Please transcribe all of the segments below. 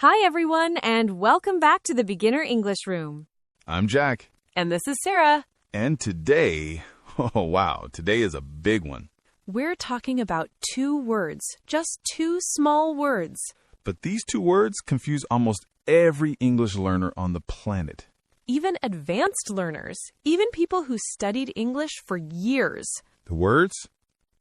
Hi, everyone, and welcome back to the Beginner English Room. I'm Jack. And this is Sarah. And today, today is a big one. We're talking about two words, just two small words. But these two words confuse almost every English learner on the planet. Even advanced learners, even people who studied English for years. The words,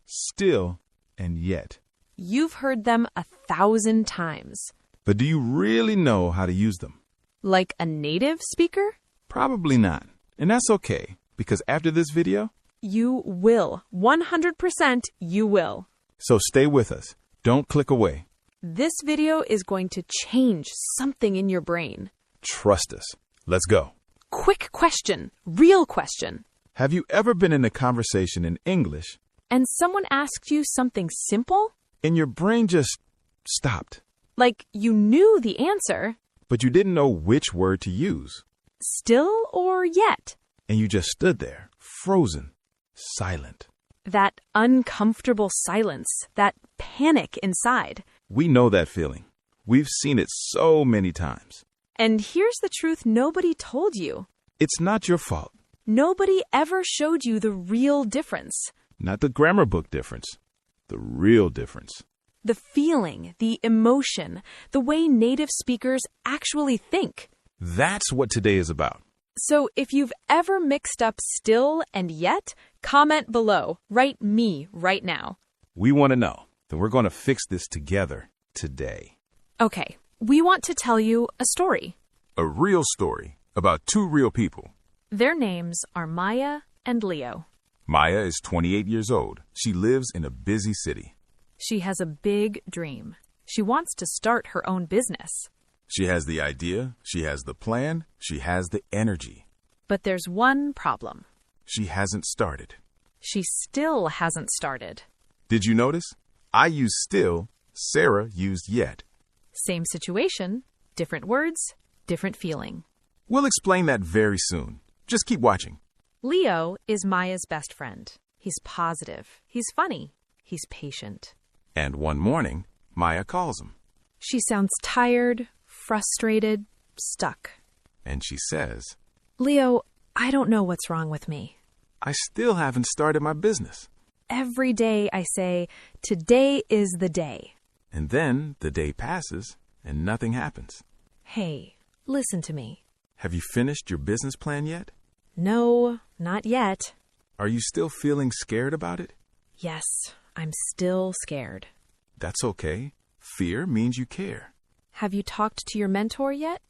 still and yet. You've heard them 1,000 times. But do you really know how to use them? Like a native speaker? Probably not. And that's okay, because after this video, You will. 100% you will. so stay with us. Don't click away. This video is going to change something in your brain. Trust us. Let's go. Quick question, real question. Have you ever been in a conversation in English And someone asked you something simple? and your brain just stopped, Like you knew the answer, but you didn't know which word to use? still or yet? And you just stood there, frozen, silent. That uncomfortable silence, that panic inside. We know that feeling. We've seen it so many times. And here's the truth nobody told you. It's not your fault, Nobody ever showed you the real difference. not the grammar book difference, the real difference. The feeling, the emotion, the way native speakers actually think. That's what today is about. So if you've ever mixed up still and yet, comment below. Write me right now. We want to know that we're going to fix this together today. Okay, we want to tell you a story. A real story about two real people. Their names are Maya and Leo. Maya is 28 years old. She lives in a busy city. She has a big dream. She wants to start her own business. She has the idea, she has the plan, she has the energy. But there's one problem. She hasn't started. She still hasn't started. Did you notice? I used still, Sarah used yet. Same situation, different words, different feeling. We'll explain that very soon. Just keep watching. Leo is Maya's best friend. He's positive. He's funny. He's patient. And one morning, Maya calls him, She sounds tired, frustrated, stuck. and she says, Leo, I don't know what's wrong with me. I still haven't started my business. Every day I say, today is the day. And then the day passes and nothing happens. Hey, listen to me. Have you finished your business plan yet? No, not yet. Are you still feeling scared about it? Yes, I'm still scared. That's okay. Fear means you care. Have you talked to your mentor yet?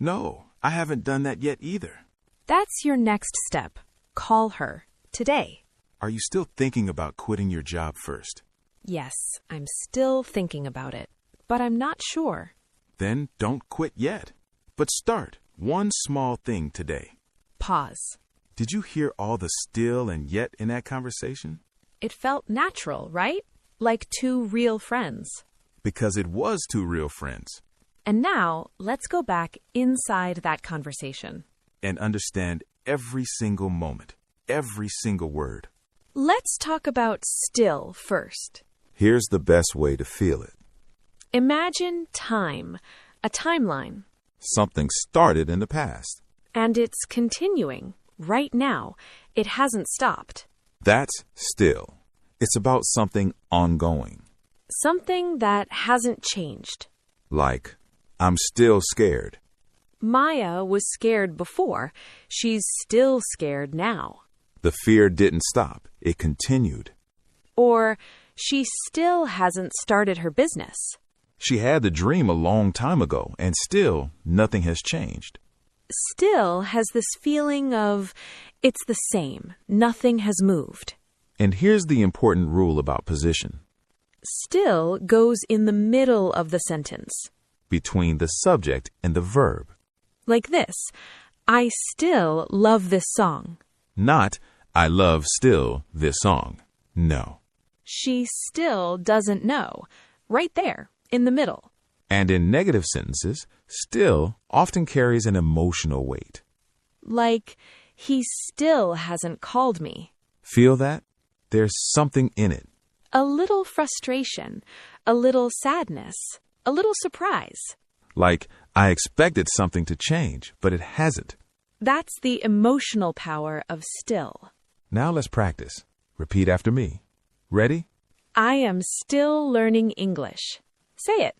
No, I haven't done that yet either. That's your next step. Call her today. Are you still thinking about quitting your job first? Yes, I'm still thinking about it, but I'm not sure. Then don't quit yet. But start one small thing today. Pause. Did you hear all the still and yet in that conversation? It felt natural, right? Like two real friends. Because it was two real friends. And now, let's go back inside that conversation. And understand every single moment, every single word. Let's talk about still first. Here's the best way to feel it. Imagine time, a timeline, Something started in the past. and it's continuing right now. It hasn't stopped. That's still. It's about something ongoing. Something that hasn't changed. Like, I'm still scared. Maya was scared before. She's still scared now. The fear didn't stop. It continued. Or she still hasn't started her business. She had the dream a long time ago, and still nothing has changed. Still has this feeling of it's the same. Nothing has moved. And here's the important rule about position. Still goes in the middle of the sentence. Between the subject and the verb. Like this. I still love this song. Not, I love still this song. No. She still doesn't know. Right there, in the middle. And in negative sentences, still often carries an emotional weight. Like, he still hasn't called me. Feel that? There's something in it. A little frustration, a little sadness, a little surprise. Like, I expected something to change, but it hasn't. That's the emotional power of still. Now let's practice. Repeat after me. Ready? I am still learning English. Say it.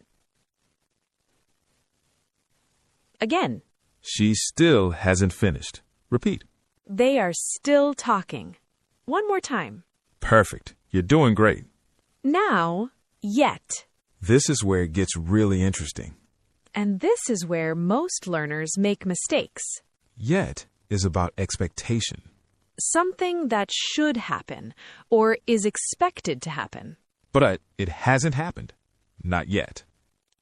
Again. She still hasn't finished. Repeat. They are still talking. One more time. Perfect. You're doing great. Now, yet. This is where it gets really interesting. And this is where most learners make mistakes. Yet is about expectation. Something that should happen or is expected to happen. But it hasn't happened. Not yet.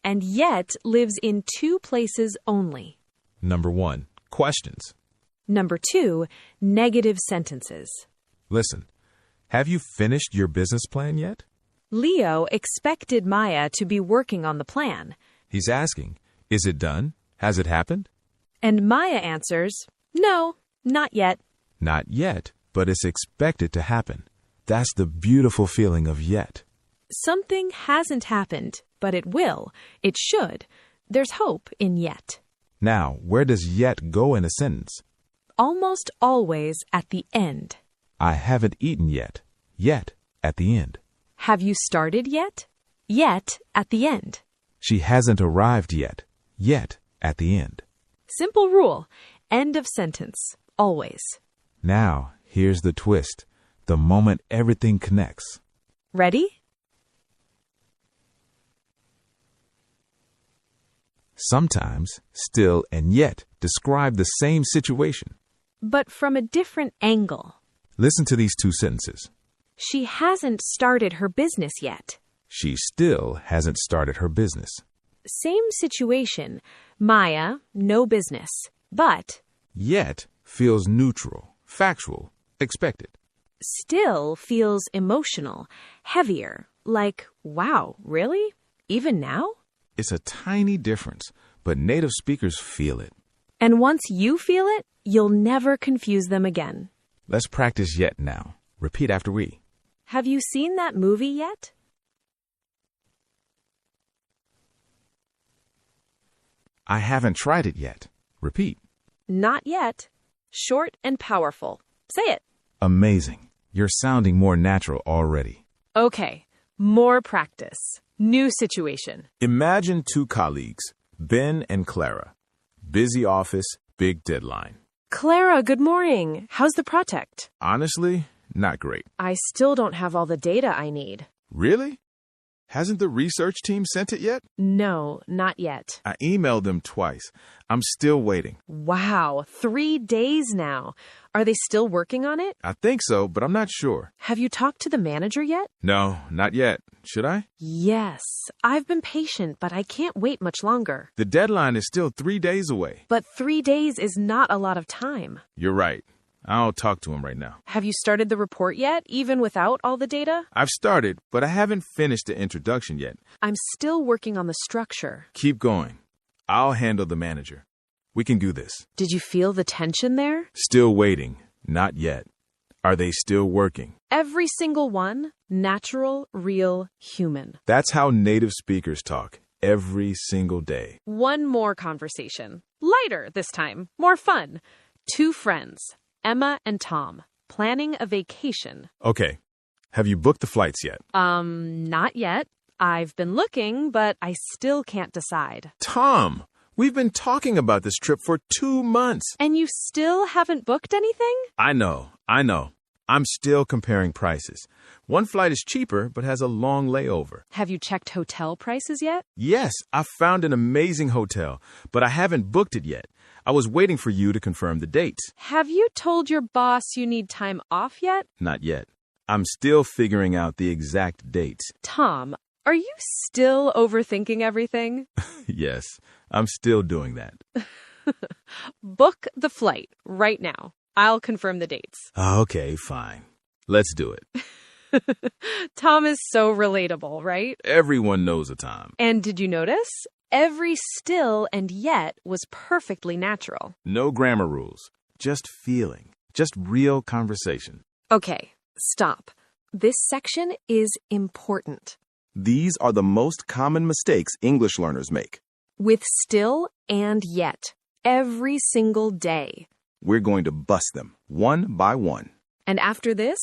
And yet lives in two places only. Number 1, questions. Number 2, negative sentences. Listen, have you finished your business plan yet? Leo expected Maya to be working on the plan. He's asking, is it done? Has it happened? And Maya answers, no, not yet. Not yet, but it's expected to happen. That's the beautiful feeling of yet. Something hasn't happened, but it will. It should. There's hope in yet. Now, where does yet go in a sentence? Almost always at the end. I haven't eaten yet. Yet at the end. Have you started yet? Yet at the end. She hasn't arrived yet. Yet at the end. Simple rule. End of sentence. Always. Now, here's the twist. The moment everything connects. Ready? Sometimes, still, and yet describe the same situation. But from a different angle. Listen to these two sentences. She hasn't started her business yet. She still hasn't started her business. Same situation. Maya, no business. But Yet feels neutral, factual, expected. still feels emotional, heavier. Like, wow, really? Even now? It's a tiny difference, but native speakers feel it. And once you feel it, you'll never confuse them again. Let's practice yet now. Repeat after we. Have you seen that movie yet? I haven't tried it yet. Repeat. Not yet. Short and powerful. Say it. Amazing. You're sounding more natural already. Okay, more practice. New situation. Imagine 2 colleagues, Ben and Clara. Busy office, big deadline. Clara, good morning. How's the project? Honestly, not great. I still don't have all the data I need. Really? Hasn't the research team sent it yet? No, not yet. I emailed them twice. I'm still waiting. Wow, 3 days now. Are they still working on it? I think so, but I'm not sure. Have you talked to the manager yet? No, not yet. Should I? Yes. I've been patient, but I can't wait much longer. The deadline is still 3 days away. But 3 days is not a lot of time. You're right. I'll talk to him right now. Have you started the report yet, even without all the data? I've started, but I haven't finished the introduction yet. I'm still working on the structure. Keep going. I'll handle the manager. We can do this. Did you feel the tension there? Still waiting. Not yet. Are they still working? Every single one, natural, real, human. That's how native speakers talk. Every single day. One more conversation. Lighter this time. More fun. 2 friends, Emma and Tom, planning a vacation. Okay. Have you booked the flights yet? Not yet. I've been looking, but I still can't decide. Tom, we've been talking about this trip for 2 months. And you still haven't booked anything? I know. I'm still comparing prices. One flight is cheaper, but has a long layover. Have you checked hotel prices yet? Yes, I found an amazing hotel, but I haven't booked it yet. I was waiting for you to confirm the dates. Have you told your boss you need time off yet? Not yet. I'm still figuring out the exact dates. Tom, are you still overthinking everything? Yes, I'm still doing that. Book the flight right now. I'll confirm the dates. Okay, fine. Let's do it. Tom is so relatable, right? Everyone knows a Tom. And did you notice? Every still and yet was perfectly natural. No grammar rules. Just feeling. Just real conversation. Okay, stop. This section is important. These are the most common mistakes English learners make. with still and yet, every single day. We're going to bust them, one by one. And after this,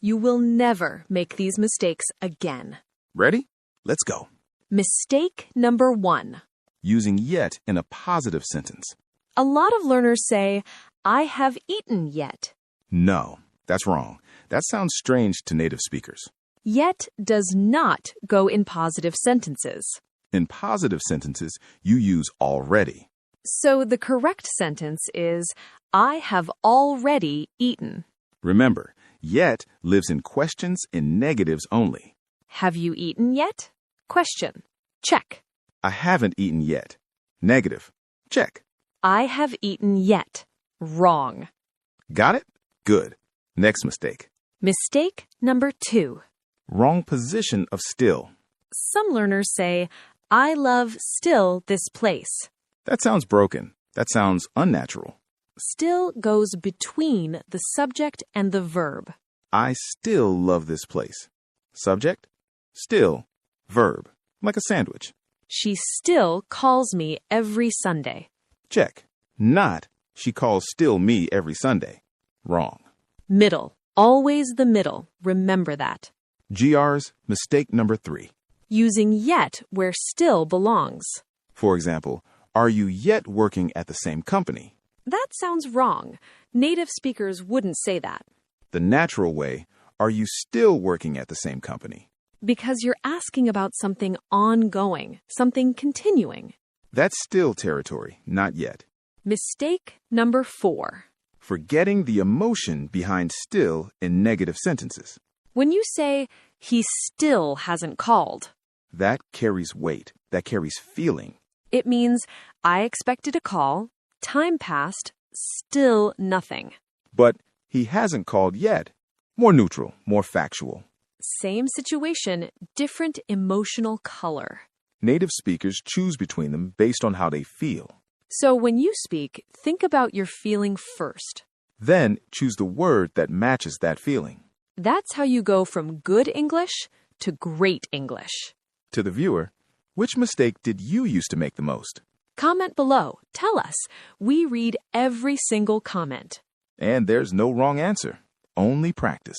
you will never make these mistakes again. Ready? Let's go. Mistake number 1. Using yet in a positive sentence. A lot of learners say, I have eaten yet. No, that's wrong. That sounds strange to native speakers. Yet does not go in positive sentences. In positive sentences, you use already. So the correct sentence is, I have already eaten. Remember, yet lives in questions and negatives only. Have you eaten yet? Question. Check. I haven't eaten yet. Negative. Check. I have eaten yet. Wrong. Got it? Good. Next mistake. Mistake number 2. Wrong position of still. Some learners say, I love still this place. That sounds broken. That sounds unnatural. Still goes between the subject and the verb. I still love this place. Subject, still, verb, like a sandwich. She still calls me every Sunday. Check. Not, she calls still me every Sunday. Wrong. Middle. Always the middle. Remember that. GR's mistake number 3. Using yet where still belongs. For example, are you yet working at the same company? That sounds wrong. Native speakers wouldn't say that. The natural way, are you still working at the same company? Because you're asking about something ongoing, something continuing. That's still territory, not yet. Mistake number 4. Forgetting the emotion behind still in negative sentences. When you say, he still hasn't called, That carries weight. That carries feeling. it means I expected a call, time passed, still nothing. But he hasn't called yet. More neutral, more factual. Same situation, different emotional color. Native speakers choose between them based on how they feel. So when you speak, think about your feeling first. Then choose the word that matches that feeling. That's how you go from good English to great English. To the viewer, which mistake did you used to make the most? Comment below. Tell us. We read every single comment. And there's no wrong answer. Only practice.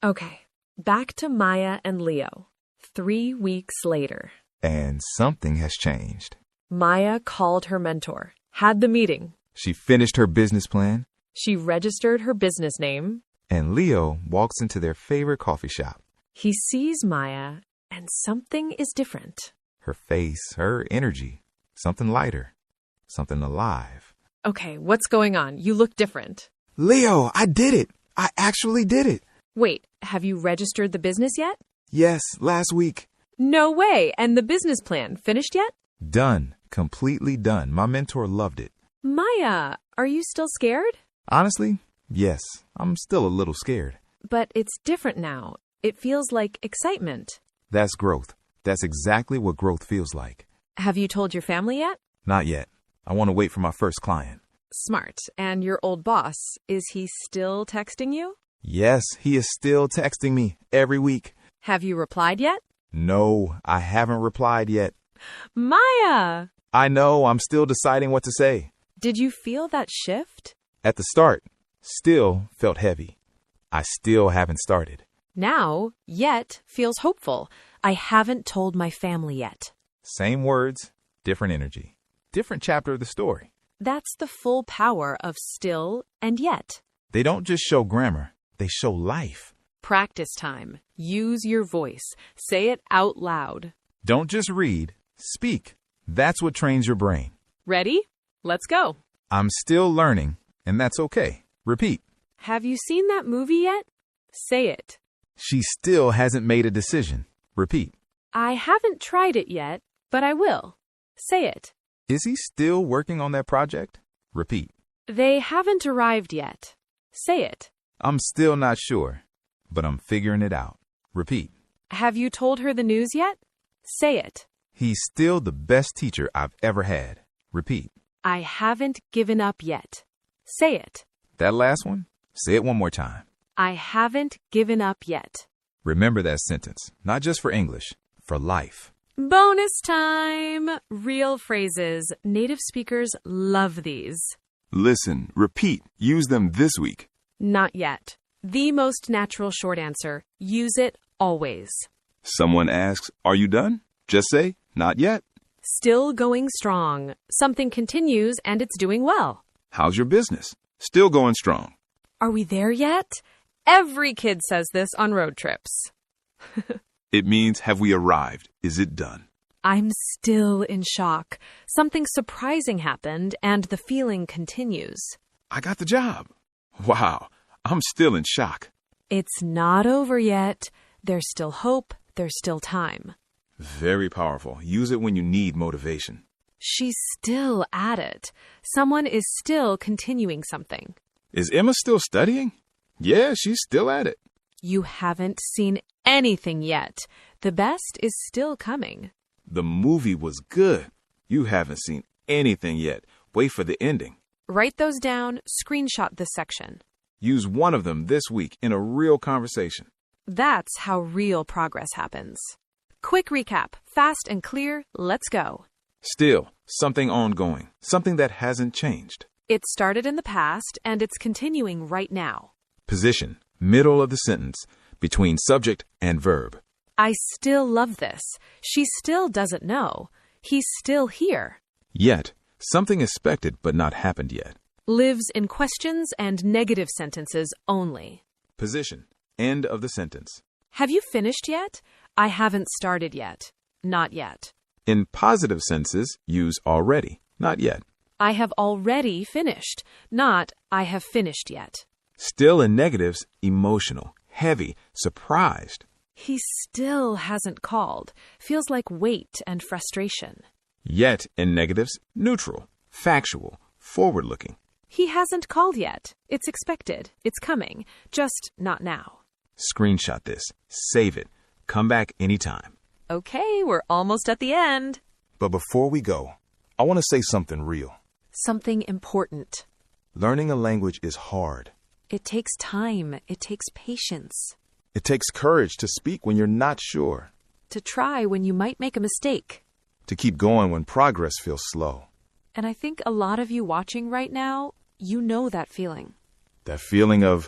Okay, back to Maya and Leo. 3 weeks later. And something has changed. Maya called her mentor, had the meeting. She finished her business plan, She registered her business name. and Leo walks into their favorite coffee shop. He sees Maya, and something is different. Her face, her energy, something lighter, something alive. Okay, what's going on? You look different. Leo, I did it. I actually did it. Wait, have you registered the business yet? Yes, last week. No way. And the business plan finished yet? Done. Completely done. My mentor loved it. Maya, are you still scared? Honestly, yes. I'm still a little scared. But it's different now. It feels like excitement. That's growth. That's exactly what growth feels like. Have you told your family yet? Not yet. I want to wait for my first client. Smart. And your old boss, is he still texting you? Yes, he is still texting me every week. Have you replied yet? No, I haven't replied yet. Maya! I know, I'm still deciding what to say. Did you feel that shift? At the start, still felt heavy. I still haven't started. Now, yet feels hopeful. I haven't told my family yet. Same words, different energy. Different chapter of the story. That's the full power of still and yet. They don't just show grammar, they show life. Practice time. Use your voice. Say it out loud. Don't just read, speak. That's what trains your brain. Ready? Let's go. I'm still learning, and that's okay. Repeat. Have you seen that movie yet? Say it. She still hasn't made a decision. Repeat. I haven't tried it yet, but I will. Say it. Is he still working on that project? Repeat. They haven't arrived yet. Say it. I'm still not sure, but I'm figuring it out. Repeat. Have you told her the news yet? Say it. He's still the best teacher I've ever had. Repeat. I haven't given up yet. Say it. That last one, say it one more time. I haven't given up yet. Remember that sentence, not just for English, for life. Bonus time! Real phrases. Native speakers love these. Listen, repeat, use them this week. Not yet. The most natural short answer. Use it always. Someone asks, are you done? Just say, not yet. Still going strong. Something continues and it's doing well. How's your business? Still going strong. Are we there yet? Every kid says this on road trips. It means, have we arrived? Is it done? I'm still in shock. Something surprising happened and the feeling continues. I got the job. Wow, I'm still in shock. It's not over yet. There's still hope. There's still time. Very powerful. Use it when you need motivation. She's still at it. Someone is still continuing something. Is Emma still studying? Yeah, she's still at it. You haven't seen anything yet. The best is still coming. The movie was good. You haven't seen anything yet. Wait for the ending. Write those down, screenshot this section. Use one of them this week in a real conversation. That's how real progress happens. Quick recap, fast and clear, let's go. Still, something ongoing, something that hasn't changed. It started in the past and it's continuing right now. Position, middle of the sentence, between subject and verb. I still love this. She still doesn't know. He's still here. Yet, something expected but not happened yet. Lives in questions and negative sentences only. Position, end of the sentence. Have you finished yet? I haven't started yet. Not yet. In positive senses, use already, not yet. I have already finished, not I have finished yet. Still in negatives, emotional, heavy, surprised. He still hasn't called. Feels like weight and frustration. Yet in negatives, neutral, factual, forward-looking. He hasn't called yet. It's expected. It's coming. Just not now. Screenshot this. Save it. Come back anytime. Okay, we're almost at the end. But before we go, I want to say something real. Something important. Learning a language is hard. It takes time. It takes patience. It takes courage to speak when you're not sure, To try when you might make a mistake. to keep going when progress feels slow. And I think a lot of you watching right now, you know that feeling. That feeling of,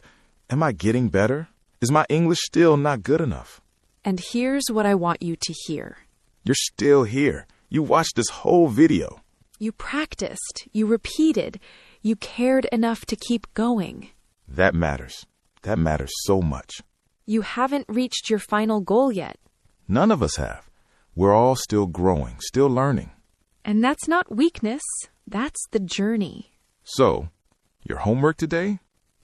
am I getting better? Is my English still not good enough? And here's what I want you to hear. You're still here. You watched this whole video. You practiced. You repeated. You cared enough to keep going. That matters. That matters so much. You haven't reached your final goal yet. None of us have. We're all still growing, still learning. And that's not weakness. That's the journey. So, your homework today?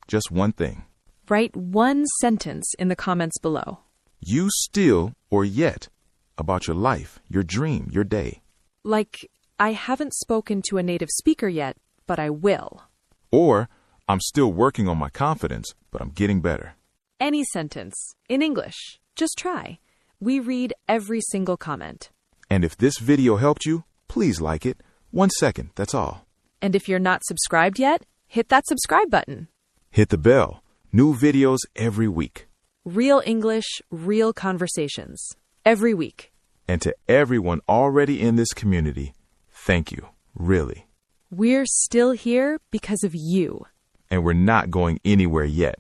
Just one thing. Write one sentence in the comments below. Use still or yet about your life, your dream, your day. Like, I haven't spoken to a native speaker yet, but I will. Or, I'm still working on my confidence, but I'm getting better. Any sentence, in English. Just try. We read every single comment. And if this video helped you, please like it. 1 second, that's all. And if you're not subscribed yet, hit that subscribe button. Hit the bell. New videos every week. Real English, real conversations. Every week. And to everyone already in this community, thank you, really. We're still here because of you. And we're not going anywhere yet.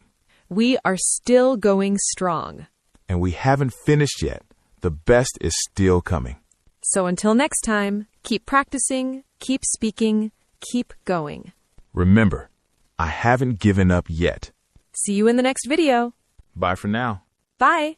We are still going strong. And we haven't finished yet. The best is still coming. So until next time, keep practicing, keep speaking, keep going. Remember, I haven't given up yet. See you in the next video. Bye for now. Bye.